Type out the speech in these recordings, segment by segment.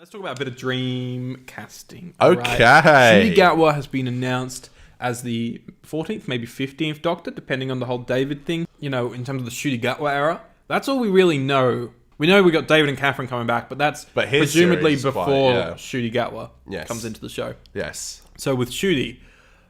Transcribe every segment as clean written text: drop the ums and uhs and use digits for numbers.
Let's talk about a bit of dream casting. Okay. Right. Ncuti Gatwa has been announced as the 14th, maybe 15th Doctor, depending on the whole David thing. You know, in terms of the Ncuti Gatwa era. That's all we really know. We know we got David and Catherine coming back, but that's presumably before Ncuti Gatwa comes into the show. Yes. So with Ncuti,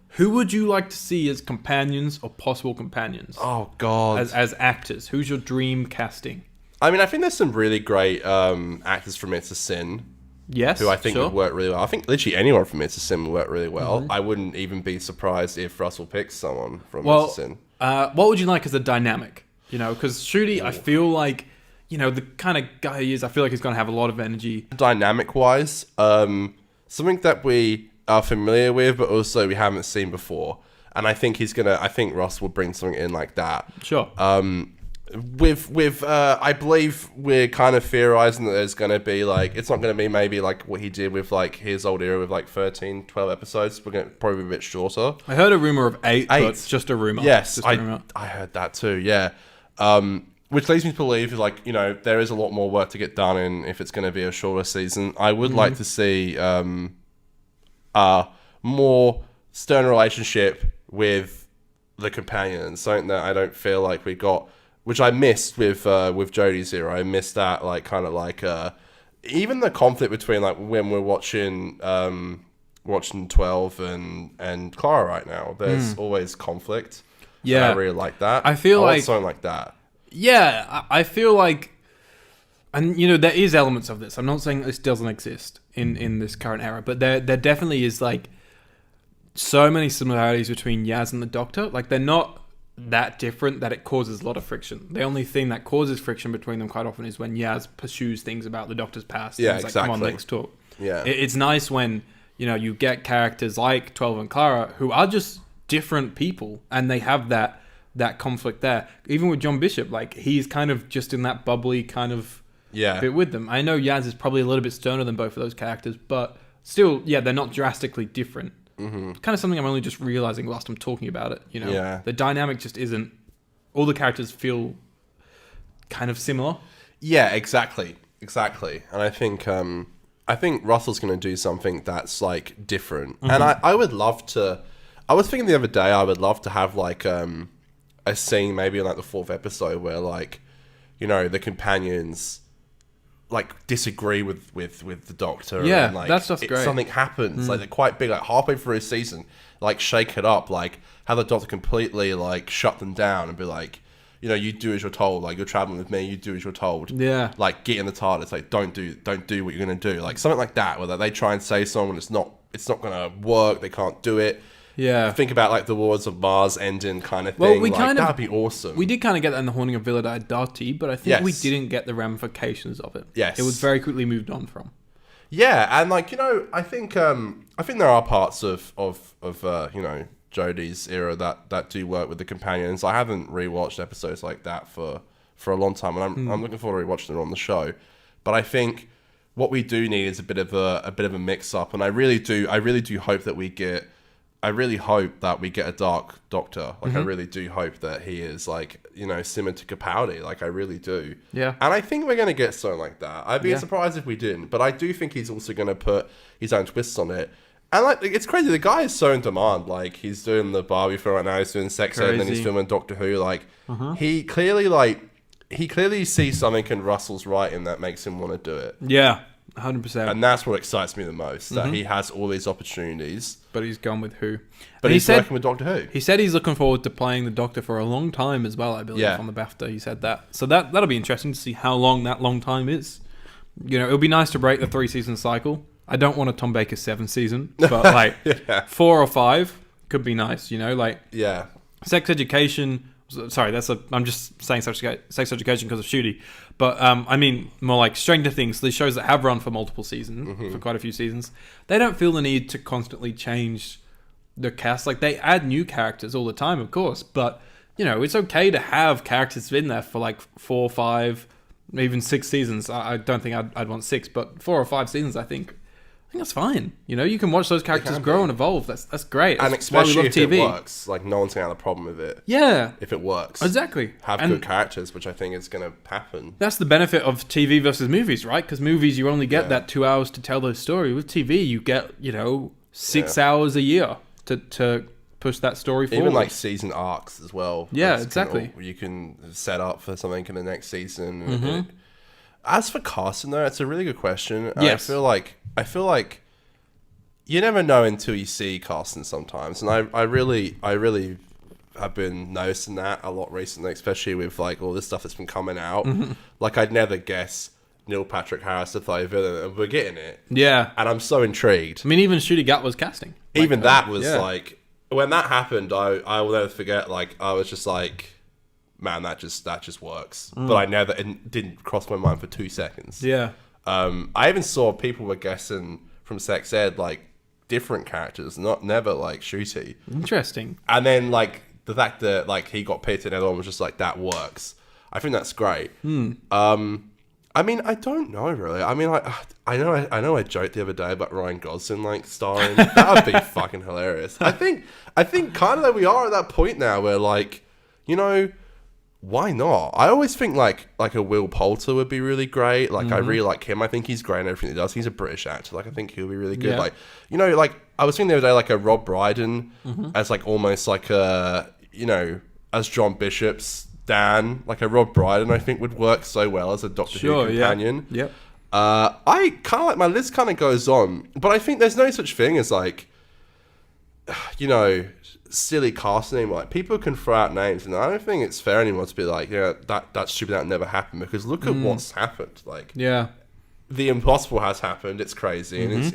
who would you like to see as companions or possible companions? Oh, God. As actors. Who's your dream casting? I mean, I think there's some really great actors from It's a Sin. Yes, who I think would work really well. I think literally anyone from It's a Sin would work really well. Mm-hmm. I wouldn't even be surprised if Russell picks someone from It's a Sin. What would you like as a dynamic? You know, because Ncuti, I feel like, you know, the kind of guy he is, I feel like he's going to have a lot of energy. Dynamic-wise, something that we are familiar with, but also we haven't seen before. And I think I think Russ will bring something in like that. Sure. I believe we're kind of theorizing that there's going to be like, it's not going to be maybe like what he did with like his old era with like 13, 12 episodes. We're going to probably be a bit shorter. I heard a rumor of 8, but it's just a rumor. Yes, I heard that too, yeah. Which leads me to believe like, you know, there is a lot more work to get done in if it's going to be a shorter season. I would like to see a more stern relationship with the companions, something that I don't feel like we got, which I missed with Jodie's era. I missed that, like, kind of like even the conflict between like when we're watching 12 and Clara right now. There's always conflict. Yeah, and I really like that. I feel like something like that. Yeah, I feel like, and you know, there is elements of this. I'm not saying this doesn't exist in this current era, but there definitely is like so many similarities between Yaz and the Doctor. Like, they're not that different that it causes a lot of friction. The only thing that causes friction between them quite often is when Yaz pursues things about the Doctor's past. Yeah, and it's exactly. Like, come on, let's talk. Yeah, it's nice when, you know, you get characters like 12 and Clara who are just different people and they have that conflict there. Even with John Bishop, like, he's kind of just in that bubbly kind of bit with them. I know Yaz is probably a little bit sterner than both of those characters, but still, yeah, they're not drastically different. Mm-hmm. It's kind of something I'm only just realizing whilst I'm talking about it. You know, the dynamic just isn't. All the characters feel kind of similar. Yeah, exactly. And I think Russell's going to do something that's like different. Mm-hmm. And I would love to. I was thinking the other day, I would love to have like a scene maybe in like the 4th episode where, like, you know, the companions like disagree with the Doctor. Yeah, and, like, that stuff's great. Something happens, like they're quite big, like halfway through a season, like shake it up, like have the Doctor completely like shut them down and be like, you know, you do as you're told, like, you're traveling with me, you do as you're told. Yeah. Like, get in the TARDIS, like don't do what you're gonna do. Like something like that, where they try and say something, it's not gonna work, they can't do it. Yeah. Think about like the Wars of Mars ending kind of thing. Well, that'd be awesome. We did kind of get that in the Haunting of Villa Diodati, but I think we didn't get the ramifications of it. Yes. It was very quickly moved on from. Yeah, and like, you know, I think there are parts of you know, Jodie's era that do work with the companions. I haven't rewatched episodes like that for a long time, and I'm looking forward to rewatching them on the show. But I think what we do need is a bit of a mix up, and I really do hope that we get. I really hope that we get a Dark Doctor. Like, I really do hope that he is, like, you know, similar to Capaldi. Like, I really do. Yeah. And I think we're going to get something like that. I'd be surprised if we didn't. But I do think he's also going to put his own twists on it. And, like, it's crazy. The guy is so in demand. Like, he's doing the Barbie film right now. He's doing Sex Ed, and then he's filming Doctor Who. Like, he clearly sees something in Russell's writing that makes him want to do it. Yeah. 100%. And that's what excites me the most, that he has all these opportunities. But he's gone with Who. But he's working with Doctor Who. He said he's looking forward to playing the Doctor for a long time as well, I believe, on the BAFTA. He said that. So that'll be interesting to see how long that long time is. You know, it'll be nice to break the 3-season cycle. I don't want a Tom Baker 7 season, but like 4 or 5 could be nice, you know? Like, Sex Education... Sorry, I'm just saying Sex Education because of Ncuti. But, I mean, more like Stranger Things, the shows that have run for multiple seasons, for quite a few seasons, they don't feel the need to constantly change the cast. Like, they add new characters all the time, of course. But, you know, it's okay to have characters in there for like 4, 5, even 6 seasons. I don't think I'd want 6, but 4 or 5 seasons, I think think that's fine. You know, you can watch those characters grow and evolve. That's great. And that's why we especially love if TV. it works, like no one's gonna have a problem with it. Yeah, if it works, exactly. Have good characters, which I think is gonna happen. That's the benefit of TV versus movies, right? Because movies, you only get that 2 hours to tell the story. With TV, you get 6 hours a year to push that story forward. Even like season arcs as well. Yeah, exactly. You can set up for something in the next season. As for casting, though, it's a really good question. Yes. I feel like you never know until you see casting sometimes, and I really have been noticing that a lot recently, especially with like all this stuff that's been coming out. Like I'd never guess Neil Patrick Harris to play a villain, and we're getting it. Yeah, and I'm so intrigued. I mean, even Ncuti Gat was casting. Even that was like when that happened. I will never forget. Like I was just like, man, that just works. But it didn't cross my mind for 2 seconds. Yeah. I even saw people were guessing from Sex Ed like different characters, never like Ncuti. Interesting. And then like the fact that like he got picked and everyone was just like, that works. I think that's great. I mean, I don't know really. I mean, I know I joked the other day about Ryan Gosling like starring. That would be fucking hilarious. I think kind of that we are at that point now where like, why not? I always think like a Will Poulter would be really great. Like I really like him. I think he's great in everything he does. He's a British actor. Like I think he'll be really good. Yeah. Like like I was thinking the other day like a Rob Brydon as like almost like a as John Bishop's Dan. Like a Rob Brydon I think would work so well as a Doctor Who companion. Yeah. Yep. I kind of like my list kind of goes on, but I think there's no such thing as like silly casting name. Like people can throw out names, and I don't think it's fair anymore to be like, that's stupid, that never happened, because look at what's happened. Like, the impossible has happened. It's crazy, and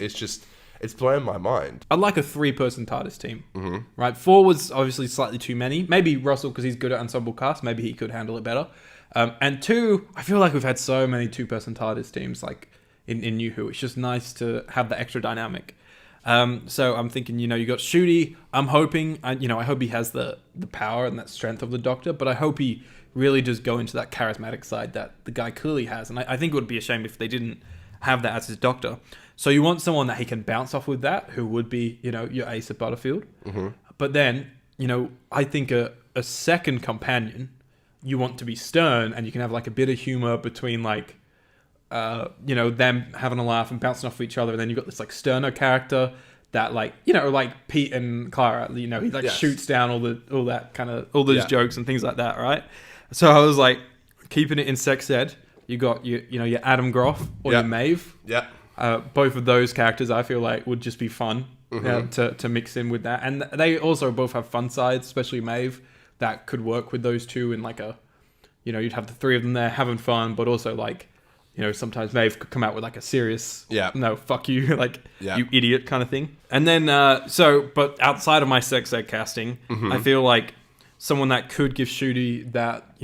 it's blowing my mind. I'd like a 3-person TARDIS team. Right, 4 was obviously slightly too many. Maybe Russell, because he's good at ensemble cast, maybe he could handle it better. And 2, I feel like we've had so many 2-person TARDIS teams like in New Who. It's just nice to have the extra dynamic. So I'm thinking, you got Ncuti. I'm hoping, I hope he has the power and that strength of the Doctor, but I hope he really does go into that charismatic side that the guy clearly has. And I think it would be a shame if they didn't have that as his Doctor. So you want someone that he can bounce off with that, who would be, your Asa Butterfield. But then, I think a second companion, you want to be stern, and you can have like a bit of humor between like, them having a laugh and bouncing off each other, and then you've got this like sterner character that like like Pete and Clara, he like shoots down all those jokes and things like that, right? So I was like keeping it in Sex Ed. You got your Adam Groff or your Maeve. Both of those characters I feel like would just be fun to mix in with that, and they also both have fun sides, especially Maeve, that could work with those two in like a, you'd have the 3 of them there having fun, but also like, sometimes Maeve could come out with like a serious, no, fuck you, like, you idiot kind of thing. And then, but outside of my Sex Ed casting, I feel like someone that could give Ncuti that,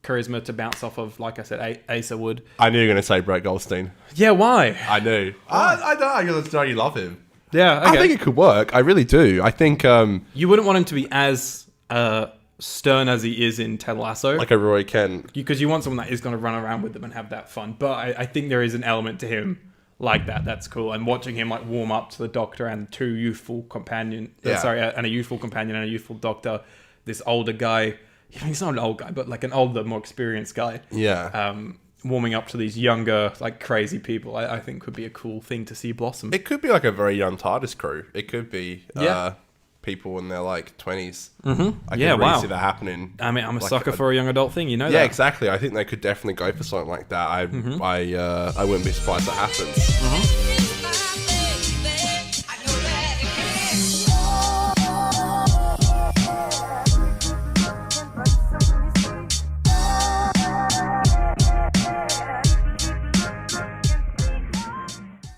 charisma to bounce off of, like I said, Asa would. I knew you were going to say Brett Goldstein. Yeah, why? I knew. I know you love him. Yeah, okay. I think it could work. I really do. I think... you wouldn't want him to be as... stern as he is in Ted Lasso, like a Roy Kent, because you want someone that is going to run around with them and have that fun. But I think there is an element to him like that that's cool, and watching him like warm up to the Doctor and 2 youthful companion and a youthful companion and a youthful Doctor, this older guy, he's not an old guy, but like an older, more experienced guy, warming up to these younger, like crazy people, I think could be a cool thing to see blossom. It could be like a very young TARDIS crew. It could be people in their like 20s. I can really see that happening. I mean, I'm a sucker for a young adult thing, that. Yeah, exactly. I think they could definitely go for something like that. I wouldn't be surprised that happens.